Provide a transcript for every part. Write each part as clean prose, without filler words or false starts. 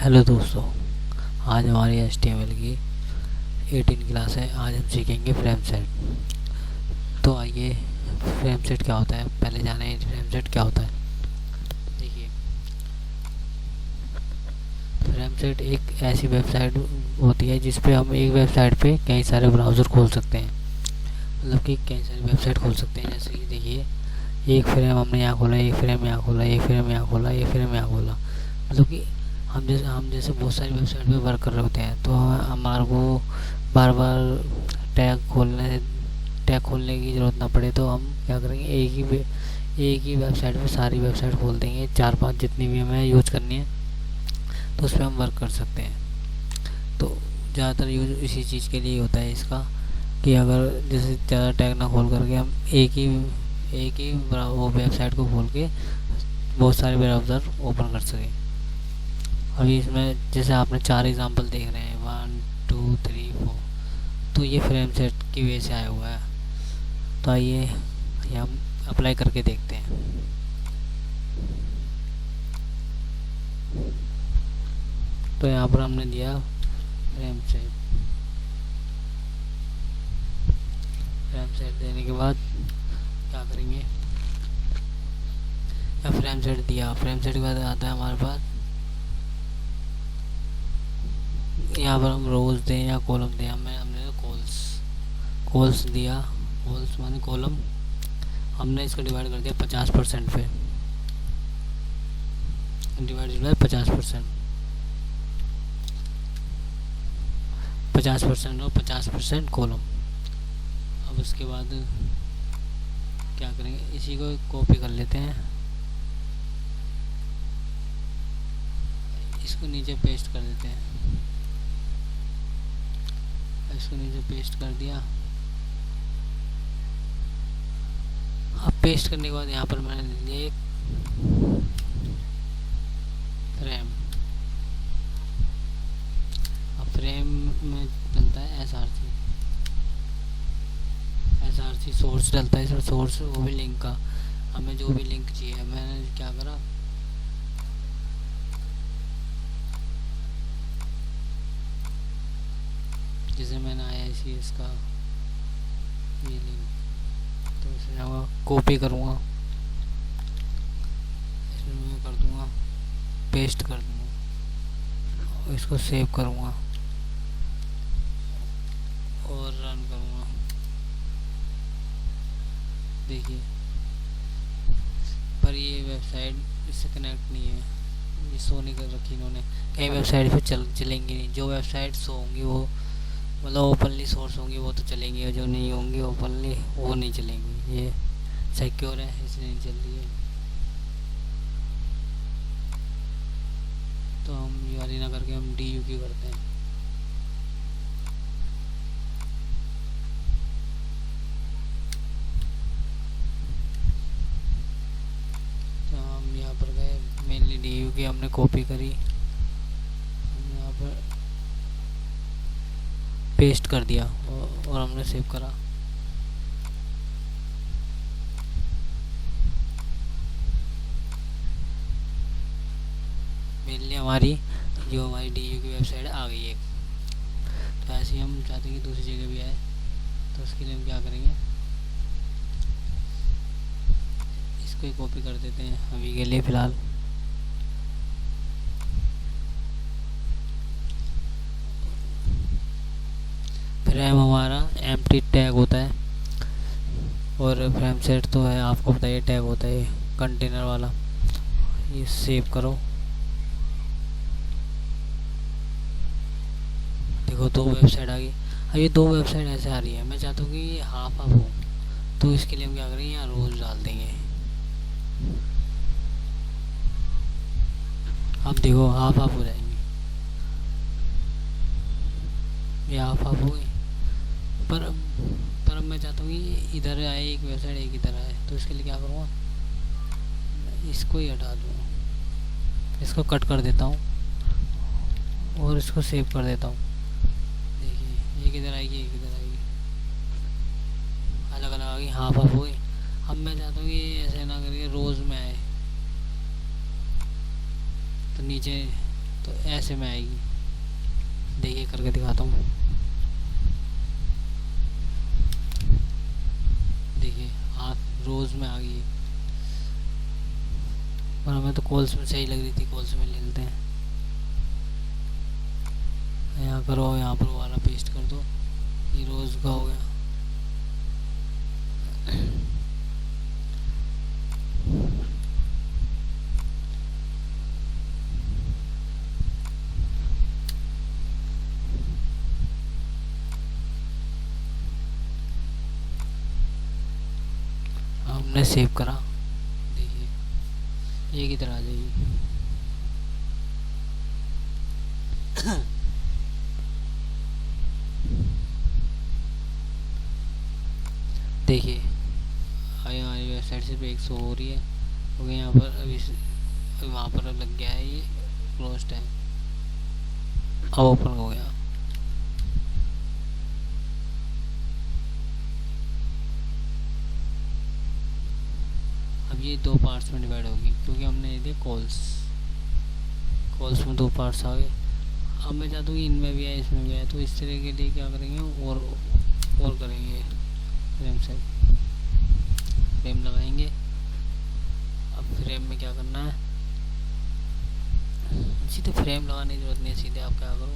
Hello दोस्तों, आज हमारी HTML की 18 क्लास है। आज हम सीखेंगे फ्रेम सेट। तो आइए, फ्रेम सेट क्या होता है पहले जाने। फ्रेम सेट क्या होता है, देखिए। फ्रेम सेट एक ऐसी वेबसाइट होती है जिस पे हम एक वेबसाइट पे कई सारे ब्राउज़र खोल सकते हैं। मतलब कि कई सारी वेबसाइट खोल सकते हैं। जैसे कि देखिए, एक फ्रेम हमने यहाँ खोला, एक फ्रेम यहाँ खोला, एक फ्रेम यहाँ खोला, एक फ्रेम यहाँ खोला। मतलब कि हम जैसे बहुत सारी वेबसाइट पे वर्क कर रहे होते हैं, तो हमारे को बार बार टैग खोलने की ज़रूरत ना पड़े। तो हम क्या करेंगे, एक ही वेबसाइट पे सारी वेबसाइट खोल देंगे, 4-5 जितनी भी हमें यूज़ करनी है, तो उस पर हम वर्क कर सकते हैं। तो ज़्यादातर यूज़ इसी चीज़ के लिए होता है इसका, कि अगर जैसे ज़्यादा टैग ना खोल करके हम एक ही वो वेबसाइट को खोल के बहुत सारे ब्राउज़र ओपन कर सकें। अभी इसमें जैसे आपने 4 एग्जांपल देख रहे हैं, 1 2 3 4, तो ये फ्रेम सेट की वजह से आया हुआ है। तो आइए ये हम अप्लाई करके देखते हैं। तो यहाँ पर हमने दिया फ्रेम सेट। फ्रेम सेट देने के बाद क्या करेंगे, या फ्रेम सेट दिया, फ्रेम सेट के बाद आता है हमारे पास, यहाँ पर हम रोज दें या कॉलम दें। हमने कॉल्स दिया। कॉल्स माने कॉलम। हमने इसको डिवाइड कर दिया 50% पे, डिवाइडेड बाय 50%। 50% और 50% कॉलम। अब उसके बाद क्या करेंगे, इसी को कॉपी कर लेते हैं, इसको नीचे पेस्ट कर देते हैं। इसको नीचे पेस्ट कर दिया। अब पेस्ट करने के बाद यहाँ पर मैंने लिया एक फ्रेम। अब फ्रेम में डलता है SRC सोर्स डलता है इसमें। सोर्स वो भी लिंक का, हमें जो भी लिंक चाहिए। मैंने क्या करा, जैसे मैंने IICS का ये लिंक, तो इसे कॉपी करूँगा, इसमें मैं कर दूँगा, पेस्ट कर दूँगा, इसको सेव करूँगा और रन करूँगा। देखिए, पर ये वेबसाइट इससे कनेक्ट नहीं है, ये शो नहीं कर रखी इन्होंने। कई वेबसाइट पे चलेंगी नहीं। जो वेबसाइट शो होंगी वो मतलब ओपनली सोर्स होंगी वो तो चलेंगी, और जो नहीं होंगी ओपनली वो नहीं चलेंगी। ये सिक्योर है इसलिए नहीं चल रही है। तो हम ये वाली ना करके हम DU की करते हैं। तो हम यहाँ पर गए, मेनली DU की हमने कॉपी करी, यहाँ पर पेस्ट कर दिया और हमने सेव करा। मेनली हमारी DU की वेबसाइट आ गई है। तो ऐसे ही हम चाहते हैं कि दूसरी जगह भी आए, तो उसके लिए हम क्या करेंगे, इसको ही कॉपी कर देते हैं अभी के लिए फ़िलहाल। फ्रेम हमारा एम्प्टी टैग होता है, और फ्रेम सेट तो है, आपको बताइए टैग होता है कंटेनर वाला। ये सेव करो, देखो 2 वेबसाइट आ गई। अब ये 2 वेबसाइट ऐसे आ रही है, मैं चाहता हूँ कि ये हाफ हाफ हो, तो इसके लिए हम क्या करेंगे, यहाँ रोज डाल देंगे। अब देखो हाफ हाफ हो जाएंगी, ये हाफ हाफ हो गई। पर अब मैं चाहता हूँ कि इधर आए एक वेबसाइट, एक इधर आए। तो इसके लिए क्या करूँगा, इसको ही हटा दूँगा, इसको कट कर देता हूँ और इसको सेव कर देता हूँ। देखिए, एक इधर आएगी, एक इधर आएगी, अलग अलग आ गई, हाफ हाफ हो गई। अब मैं चाहता हूँ कि ऐसे ना करके रोज़ में आए, तो नीचे तो ऐसे में आएगी। देखिए करके दिखाता हूँ। देखिए हाथ रोज में आ गई, और हमें तो कॉल्स में सही लग रही थी, कॉल्स में ले लेते हैं। यहाँ करो, यहाँ पर वाला पेस्ट कर दो, ये रोज का हो गया। हमने सेव करा, देखिए एक ही तरह आ जाएगी। देखिए हमारी वेबसाइट सिर्फ 100 हो रही है, क्योंकि यहाँ पर अभी वहाँ पर लग गया है, ये क्लोज्ड है। अब ओपन हो गया। अब ये 2 पार्ट्स में डिवाइड होगी, क्योंकि हमने ये दिया कॉल्स में 2 पार्ट्स आ गए। अब मैं चाहता हूँ इनमें भी है, इसमें भी है, तो इस तरह के लिए क्या करेंगे, और करेंगे फ्रेम से फ्रेम लगाएंगे। अब फ्रेम में क्या करना है, सीधे फ्रेम लगाने की जरूरत नहीं है, सीधे आप क्या करो,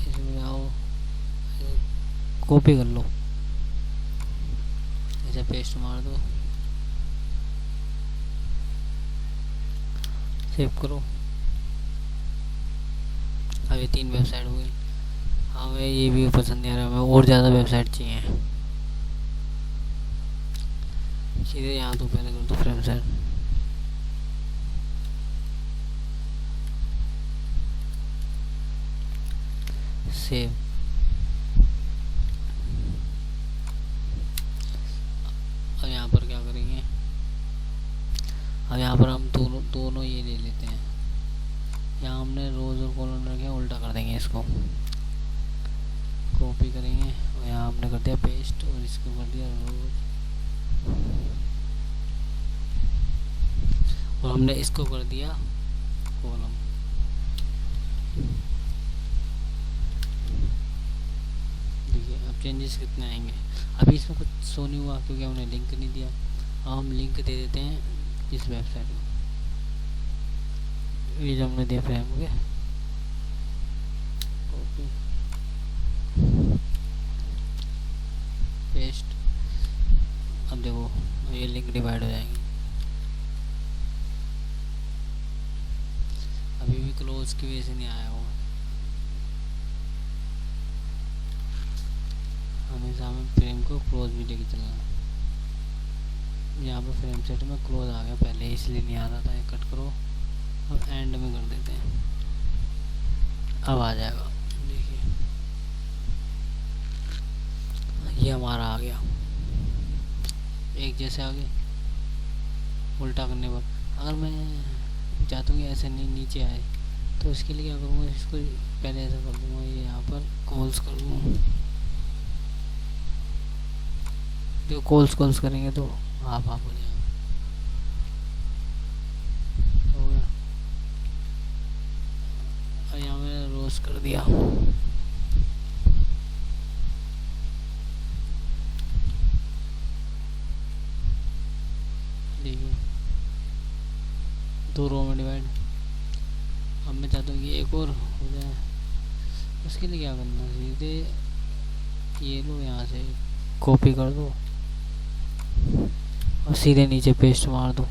इसमें आओ, कॉपी कर लो, ऐसे पेस्ट मार दो, सेव करो। अब ये 3 वेबसाइट हो गई। हमें ये भी पसंद नहीं आ रहा, हमें और ज़्यादा वेबसाइट चाहिए। सीधे यहाँ तो पहले कर दो फ्रेम सेट, सेव। अब यहाँ पर क्या करेंगे, अब यहाँ पर हम दोनों ये ले लेते हैं। यहाँ हमने रोज और कॉलम रखे, उल्टा कर देंगे, इसको कॉपी करेंगे और यहाँ हमने कर दिया पेस्ट, और इसको कर दिया रोज, और हमने इसको कर दिया कॉलम। देखिए अब चेंजेस कितने आएंगे। अभी इसमें कुछ शो नहीं हुआ क्योंकि हमने लिंक नहीं दिया। अब हम लिंक दे देते हैं इस वेबसाइट को, ये जो हमने दिया फ्रेम के, पेस्ट। अब देखो ये लिंक डिवाइड हो जाएंगे। अभी भी क्लोज की वजह से नहीं आया हुआ, हमेशा हमें फ्रेम को क्लोज भी लेके चलना है। यहाँ पर फ्रेम सेट में क्लोज आ गया, पहले इसलिए नहीं आ रहा था। ये कट करो, अब एंड में कर देते हैं, अब आ जाएगा। देखिए ये हमारा आ गया, एक जैसे आ गए। उल्टा करने पर अगर मैं चाहता हूँ कि ऐसे नहीं नीचे आए, तो इसके लिए क्या करूँगा, इसको पहले ऐसा कर दूँगा, ये यहाँ पर कॉल्स कर दूँगा। जो कॉल्स करेंगे तो आप हो जाएगा, हो गया। और यहाँ मैंने रोज कर दिया। देखिए 2 रो में डिवाइड। अब मैं चाहता हूँ कि एक और हो जाए, उसके लिए क्या करना है, सीधे ये लो, यहाँ से कॉपी कर दो और सीधे नीचे पेस्ट मार दो।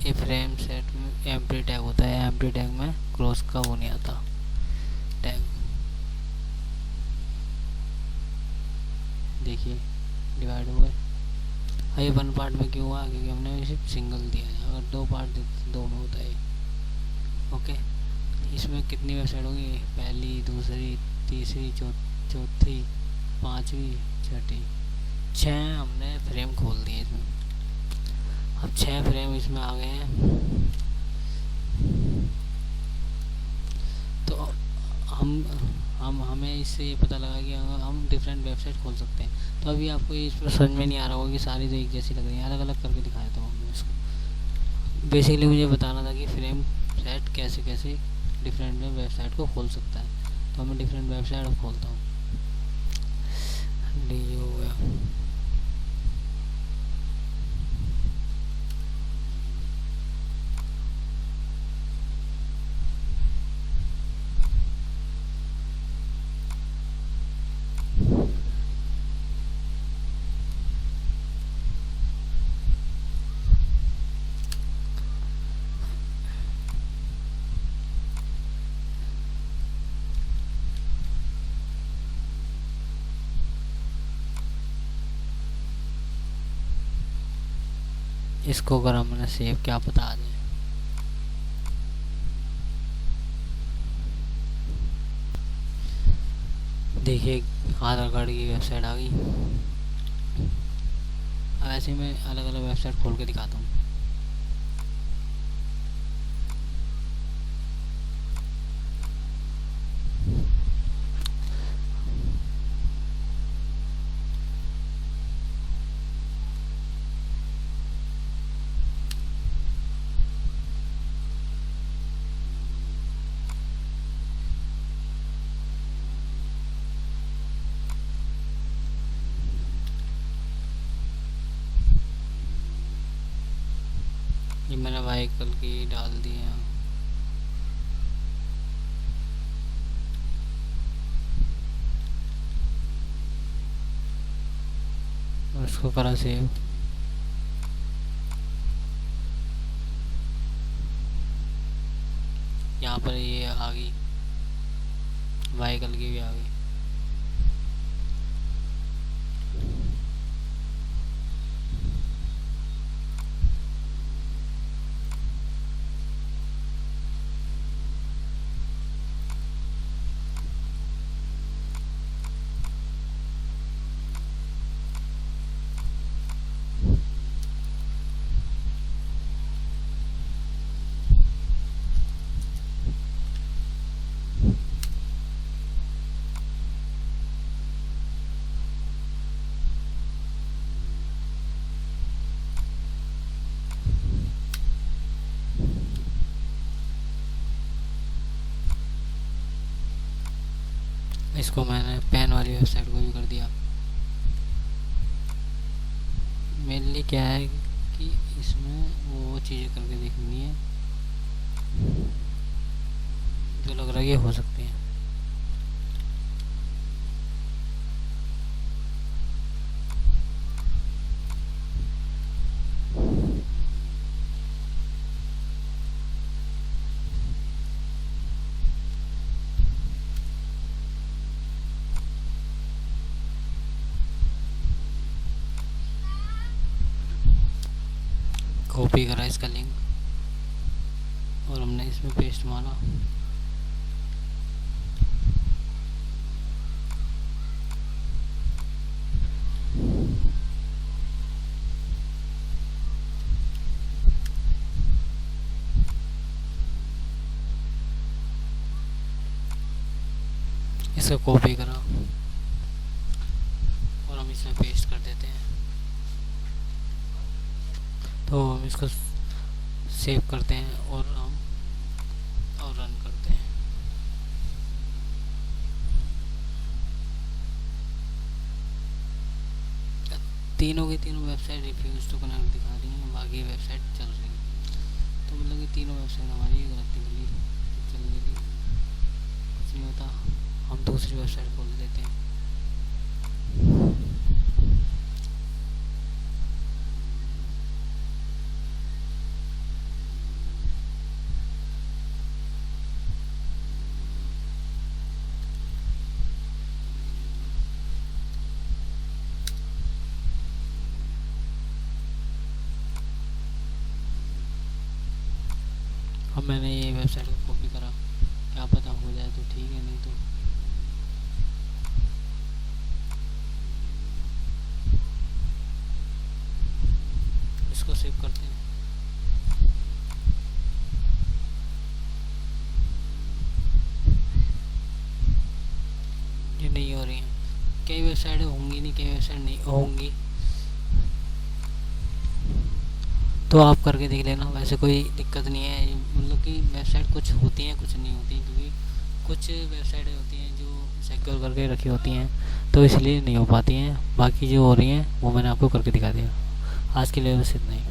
ये फ्रेम सेट में एम्प्टी टैग होता है, एम्प्टी टैग में क्लोज का वो नहीं आता टैग। देखिए डिवाइड हो गए। ये 1 पार्ट में क्यों हुआ, क्योंकि हमने सिर्फ सिंगल दिया है। अगर 2 पार्ट देते 2 में होता है। ओके, इसमें कितनी वेबसाइट होगी, पहली, दूसरी, तीसरी, चौथी, 5वीं, 6ठी, 6 हमने फ्रेम खोल दिए इसमें। अब 6 फ्रेम इसमें आ गए हैं, तो हमें इससे ये पता लगा कि हम डिफरेंट वेबसाइट खोल सकते हैं। तो अभी आपको इस पर समझ में नहीं आ रहा होगा कि सारी तो एक जैसी लग रही है, अलग अलग करके दिखाया था हमने इसको। बेसिकली मुझे बताना था कि फ्रेम सेट कैसे कैसे डिफरेंट में वेबसाइट को खोल सकता है। तो मैं डिफरेंट वेबसाइट खोलता हूँ। ये हो गया। इसको अगर हमने सेव क्या पता आ जाए। देखिए आधार कार्ड की वेबसाइट आ गई। अब ऐसे मैं अलग अलग वेबसाइट खोल के दिखाता हूँ। ये मैंने व्हीकल की डाल दी है। और इसको करा सेव। यहाँ पर ये आ गई, व्हीकल की भी आ गई। इसको मैंने पेन वाली वेबसाइट को भी कर दिया। मेनली क्या है कि इसमें वो चीज़ें करके देखनी है जो लग रहा है ये हो सकती है। कॉपी करा इसका लिंक और हमने इसमें पेस्ट मारा। इसका कॉपी करा और हम इसमें पेस्ट कर देते हैं। तो हम इसको सेव करते हैं और रन करते हैं। तीनों की तीनों वेबसाइट रिफ्यूज टू कनेक्ट दिखा रही हैं, बाकी वेबसाइट चल रही है। तो मतलब कि तीनों वेबसाइट हमारी ऑटोमेटिकली चल रही थी। कुछ नहीं होता, हम दूसरी वेबसाइट खोल देते हैं। अब मैंने ये वेबसाइट को कॉपी करा, क्या पता हो जाए तो ठीक है, नहीं तो इसको सेव करते हैं। ये नहीं हो रही हैं, कई वेबसाइट होंगी नहीं, कई वेबसाइट नहीं होंगी। तो आप करके देख लेना, वैसे कोई दिक्कत नहीं है। मतलब कि वेबसाइट कुछ होती हैं कुछ नहीं होती, क्योंकि कुछ वेबसाइटें होती हैं जो सिक्योर करके रखी होती हैं, तो इसलिए नहीं हो पाती हैं। बाकी जो हो रही हैं वो मैंने आपको करके दिखा दिया। आज के लिए बस इतना ही।